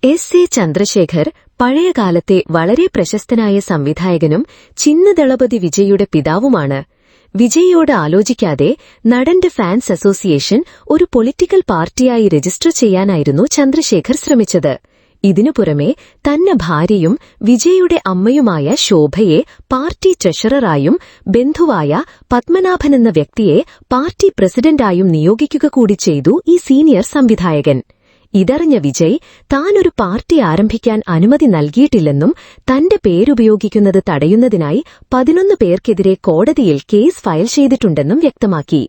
S. A. Chandrasekhar പഴയകാലത്തെ വളരെ പ്രശസ്തനായ സംവിധായകനും ചിന്നദളപതി വിജയുടെ പിതാവുമാണ്. വിജയിയോട് ആലോചിക്കാതെ നടന്റെ ഫാൻസ് അസോസിയേഷൻ ഒരു പൊളിറ്റിക്കൽ പാർട്ടിയായി രജിസ്റ്റർ ചെയ്യാനായിരുന്നു ചന്ദ്രശേഖർ ശ്രമിച്ചത്. ഇതിനു പുറമെ തന്റെ ഭാര്യയും വിജയുടെ അമ്മയുമായ ശോഭയെ പാർട്ടി ട്രഷററായും ബന്ധുവായ പത്മനാഭനെന്ന വ്യക്തിയെ പാർട്ടി പ്രസിഡന്റായും നിയോഗിക്കുക കൂടി ചെയ്തു ഈ സീനിയർ സംവിധായകൻ. ഇതറിഞ്ഞ വിജയ് താനൊരു പാർട്ടി ആരംഭിക്കാൻ അനുമതി നൽകിയിട്ടില്ലെന്നും തന്റെ പേരുപയോഗിക്കുന്നത് തടയുന്നതിനായി 11 പേർക്കെതിരെ കോടതിയിൽ കേസ് ഫയൽ ചെയ്തിട്ടുണ്ടെന്നും വ്യക്തമാക്കി.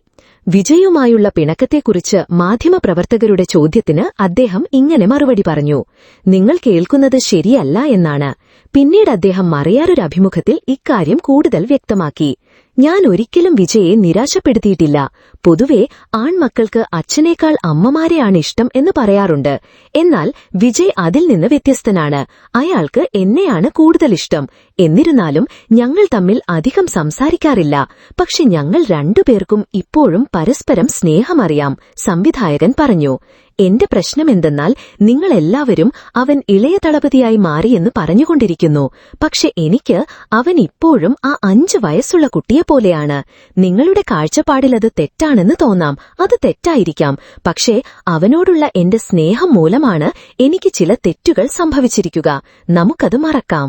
വിജയുമായുള്ള പിണക്കത്തെക്കുറിച്ച് മാധ്യമപ്രവർത്തകരുടെ ചോദ്യത്തിന് അദ്ദേഹം ഇങ്ങനെ മറുപടി പറഞ്ഞു: നിങ്ങൾ കേൾക്കുന്നത് ശരിയല്ല എന്നാണ്. പിന്നീട് അദ്ദേഹം മറയാറൊരു അഭിമുഖത്തിൽ ഇക്കാര്യം കൂടുതൽ വ്യക്തമാക്കി. ഞാൻ ഒരിക്കലും വിജയെ നിരാശപ്പെടുത്തിയിട്ടില്ല. പൊതുവെ ആൺമക്കൾക്ക് അച്ഛനേക്കാൾ അമ്മമാരെയാണ് ഇഷ്ടം എന്ന് പറയാറുണ്ട്. എന്നാൽ വിജയ് അതിൽ നിന്ന് വ്യത്യസ്തനാണ്. അയാൾക്ക് എന്നെയാണ് കൂടുതൽ ഇഷ്ടം. എന്നിരുന്നാലും ഞങ്ങൾ തമ്മിൽ അധികം സംസാരിക്കാറില്ല. പക്ഷെ ഞങ്ങൾ രണ്ടുപേർക്കും ഇപ്പോഴും പരസ്പരം സ്നേഹമറിയാം, സംവിധായകൻ പറഞ്ഞു. എന്റെ പ്രശ്നമെന്തെന്നാൽ നിങ്ങളെല്ലാവരും അവൻ ഇളയ ദളപതിയായി മാറിയെന്ന് പറഞ്ഞുകൊണ്ടിരിക്കുന്നു. പക്ഷെ എനിക്ക് അവൻ ഇപ്പോഴും ആ 5 വയസ്സുള്ള കുട്ടിയെപ്പോലെയാണ്. നിങ്ങളുടെ കാഴ്ചപ്പാടിലത് തെറ്റാണെന്ന് തോന്നാം, അത് തെറ്റായിരിക്കാം. പക്ഷേ അവനോടുള്ള എന്റെ സ്നേഹം മൂലമാണ് എനിക്ക് ചില തെറ്റുകൾ സംഭവിച്ചിരിക്കുക. നമുക്കത് മറക്കാം.